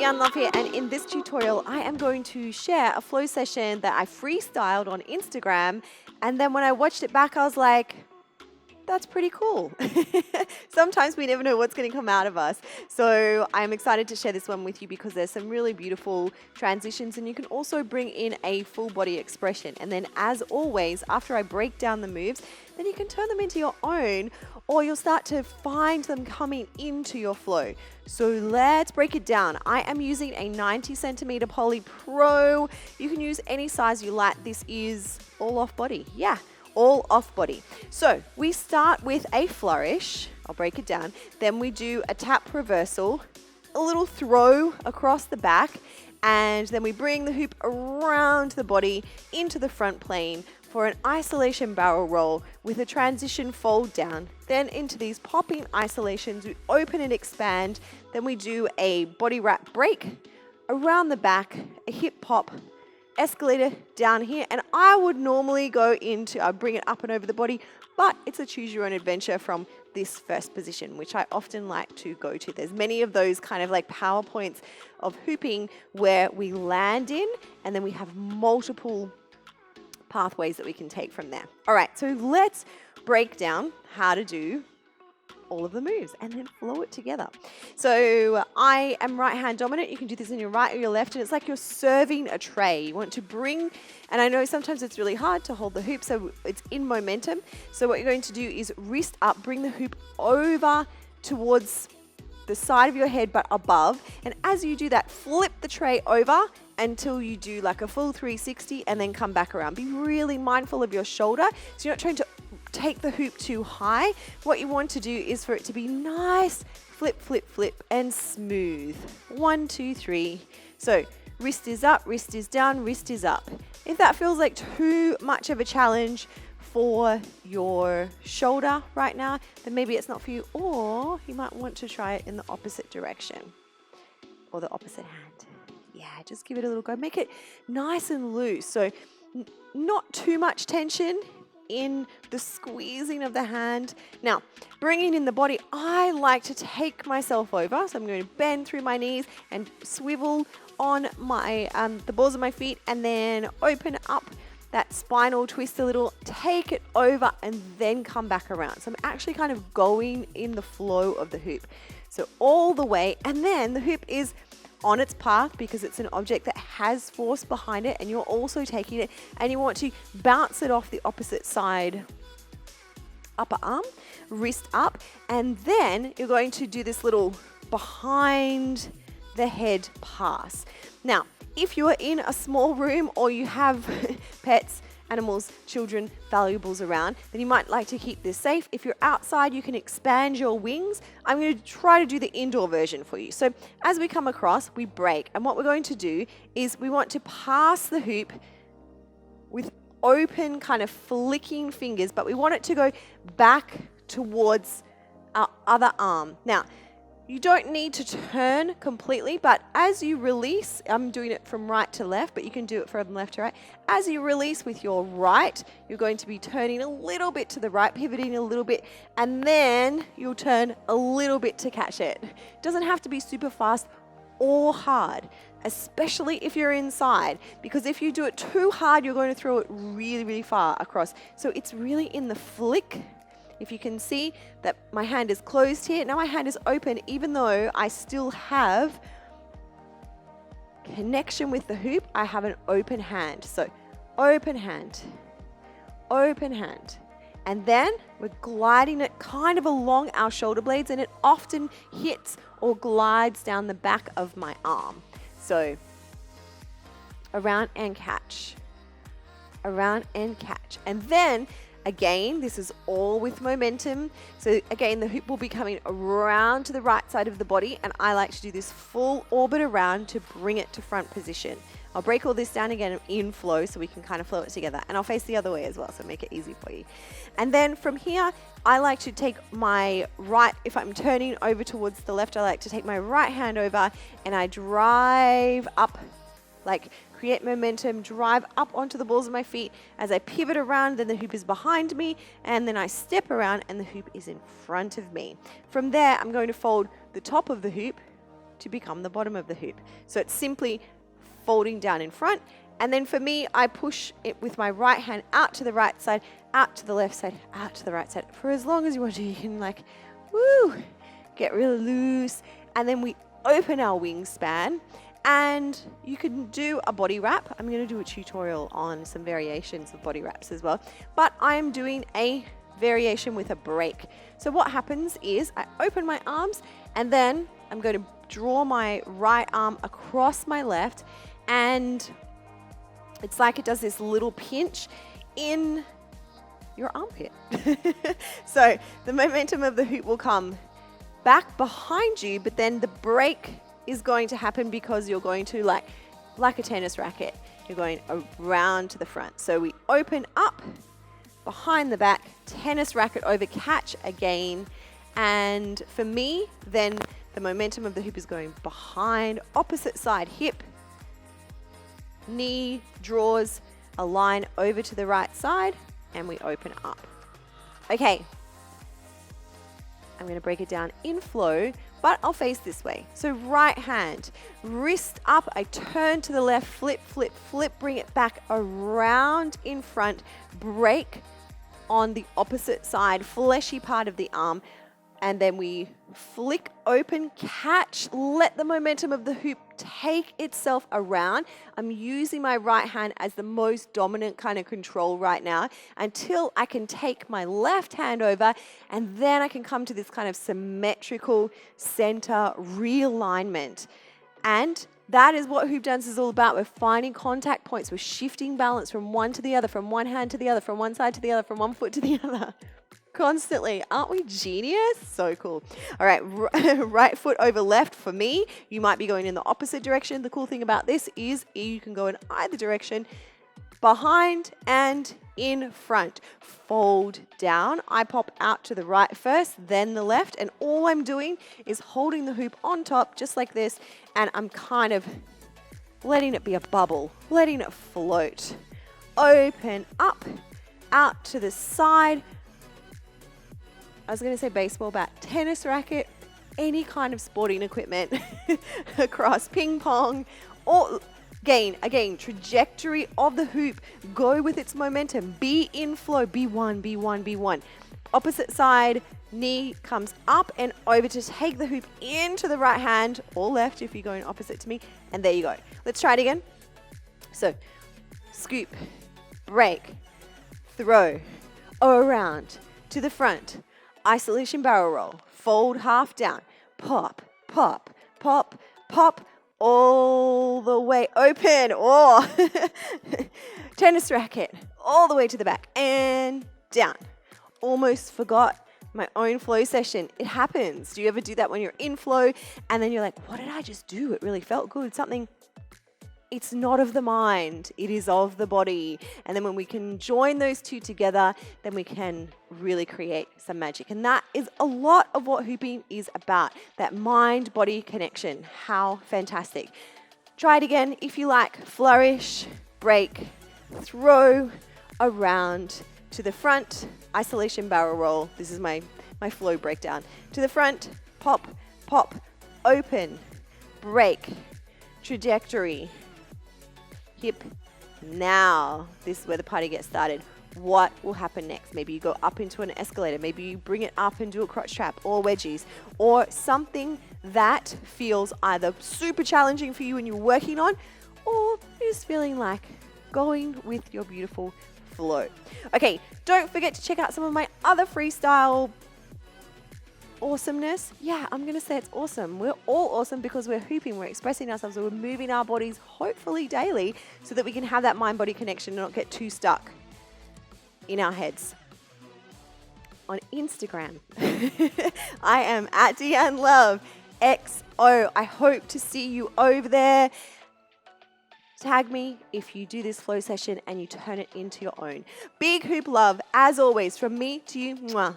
Deanne Love here, and in this tutorial I am going to share a flow session that I freestyled on Instagram, and then when I watched it back I was like, that's pretty cool. Sometimes we never know what's going to come out of us. So I'm excited to share this one with you because there's some really beautiful transitions, and you can also bring in a full body expression. And then as always, after I break down the moves, then you can turn them into your own, or you'll start to find them coming into your flow. So let's break it down. I am using a 90 centimeter Poly Pro. You can use any size you like. This is all off body. Yeah. All off body. So we start with a flourish. I'll break it down. Then we do a tap reversal, a little throw across the back, and then we bring the hoop around the body into the front plane for an isolation barrel roll with a transition fold down. Then into these popping isolations, we open and expand. Then we do a body wrap break around the back, a hip pop, escalator down here, and I would normally go into, I bring it up and over the body, but it's a choose your own adventure from this first position, which I often like to go to. There's many of those kind of like PowerPoints of hooping where we land in and then we have multiple pathways that we can take from there. All right, so let's break down how to do all of the moves and then flow it together. So I am right hand dominant. You can do this in your right or your left, and it's like you're serving a tray. You want to bring, and I know sometimes it's really hard to hold the hoop, so it's in momentum. So what you're going to do is wrist up, bring the hoop over towards the side of your head but above, and as you do that, flip the tray over until you do like a full 360 and then come back around. Be really mindful of your shoulder so you're not trying to take the hoop too high. What you want to do is for it to be nice, flip, flip, flip, and smooth. 1, 2, 3. So wrist is up, wrist is down, wrist is up. If that feels like too much of a challenge for your shoulder right now, then maybe it's not for you, or you might want to try it in the opposite direction or the opposite hand. Yeah, just give it a little go. Make it nice and loose. So not too much tension in the squeezing of the hand. Now, bringing in the body, I like to take myself over. So I'm going to bend through my knees and swivel on my the balls of my feet, and then open up that spinal twist a little, take it over, and then come back around. So I'm actually kind of going in the flow of the hoop. So all the way, and then the hoop is on its path because it's an object that has force behind it, and you're also taking it and you want to bounce it off the opposite side, upper arm, wrist up, and then you're going to do this little behind the head pass. Now, if you're in a small room or you have pets, animals, children, valuables around, then you might like to keep this safe. If you're outside, you can expand your wings. I'm going to try to do the indoor version for you. So as we come across, we break. And what we're going to do is we want to pass the hoop with open kind of flicking fingers, but we want it to go back towards our other arm. Now, you don't need to turn completely, but as you release, I'm doing it from right to left, but you can do it from left to right. As you release with your right, you're going to be turning a little bit to the right, pivoting a little bit, and then you'll turn a little bit to catch it. It doesn't have to be super fast or hard, especially if you're inside, because if you do it too hard, you're going to throw it really, really far across. So it's really in the flick. If you can see that my hand is closed here, now my hand is open, even though I still have connection with the hoop, I have an open hand. So open hand, and then we're gliding it kind of along our shoulder blades, and it often hits or glides down the back of my arm. So around and catch, and then again, this is all with momentum. So again, the hoop will be coming around to the right side of the body, and I like to do this full orbit around to bring it to front position. I'll break all this down again in flow so we can kind of flow it together, and I'll face the other way as well, so make it easy for you. And then from here, I like to take my right, if I'm turning over towards the left, I like to take my right hand over and I drive up, like create momentum, drive up onto the balls of my feet. As I pivot around, then the hoop is behind me, and then I step around and the hoop is in front of me. From there, I'm going to fold the top of the hoop to become the bottom of the hoop. So it's simply folding down in front. And then for me, I push it with my right hand out to the right side, out to the left side, out to the right side. For as long as you want to, you can like, woo, get really loose. And then we open our wingspan, and you can do a body wrap. I'm going to do a tutorial on some variations of body wraps as well, but I'm doing a variation with a break. So what happens is I open my arms, and then I'm going to draw my right arm across my left, and it's like it does this little pinch in your armpit. So the momentum of the hoop will come back behind you, but then the break is going to happen because you're going to, like a tennis racket, you're going around to the front. So we open up behind the back, tennis racket over, catch again. And for me, then the momentum of the hoop is going behind, opposite side hip, knee draws a line over to the right side, and we open up. Okay, I'm going to break it down in flow, but I'll face this way. So right hand, wrist up, I turn to the left, flip, flip, flip, bring it back around in front, break on the opposite side, fleshy part of the arm, and then we flick open, catch, let the momentum of the hoop take itself around. I'm using my right hand as the most dominant kind of control right now until I can take my left hand over, and then I can come to this kind of symmetrical center realignment. And that is what hoop dance is all about. We're finding contact points. We're shifting balance from one to the other, from one hand to the other, from one side to the other, from one foot to the other. Constantly. Aren't we genius? So cool. All right, right foot over left for me. You might be going in the opposite direction. The cool thing about this is you can go in either direction, behind and in front. Fold down. I pop out to the right first, then the left, and all I'm doing is holding the hoop on top just like this, and I'm kind of letting it be a bubble, letting it float. Open up, out to the side. I was going to say baseball bat, tennis racket, any kind of sporting equipment across, ping pong, or again, trajectory of the hoop, go with its momentum, be in flow, B1, B1, B1. Opposite side, knee comes up and over to take the hoop into the right hand or left if you're going opposite to me, and there you go. Let's try it again. So, scoop, break, throw, around, to the front, isolation barrel roll, fold half down, pop, pop, pop, pop, all the way open, or tennis racket, all the way to the back and down. Almost forgot my own flow session. It happens. Do you ever do that when you're in flow and then you're like, what did I just do? It really felt good. It's not of the mind, it is of the body. And then when we can join those two together, then we can really create some magic. And that is a lot of what hooping is about, that mind-body connection. How fantastic. Try it again if you like. Flourish, break, throw, around, to the front, isolation barrel roll. This is my flow breakdown. To the front, pop, pop, open, break, trajectory, hip. Now, this is where the party gets started. What will happen next? Maybe you go up into an escalator. Maybe you bring it up and do a crotch trap or wedgies or something that feels either super challenging for you and you're working on, or you're just feeling like going with your beautiful flow. Okay, don't forget to check out some of my other freestyle awesomeness. Yeah, I'm going to say it's awesome. We're all awesome because we're hooping, we're expressing ourselves, we're moving our bodies hopefully daily so that we can have that mind-body connection and not get too stuck in our heads. On Instagram, I am at Deanne Love XO. I hope to see you over there. Tag me if you do this flow session and you turn it into your own. Big hoop love, as always, from me to you. Mwah.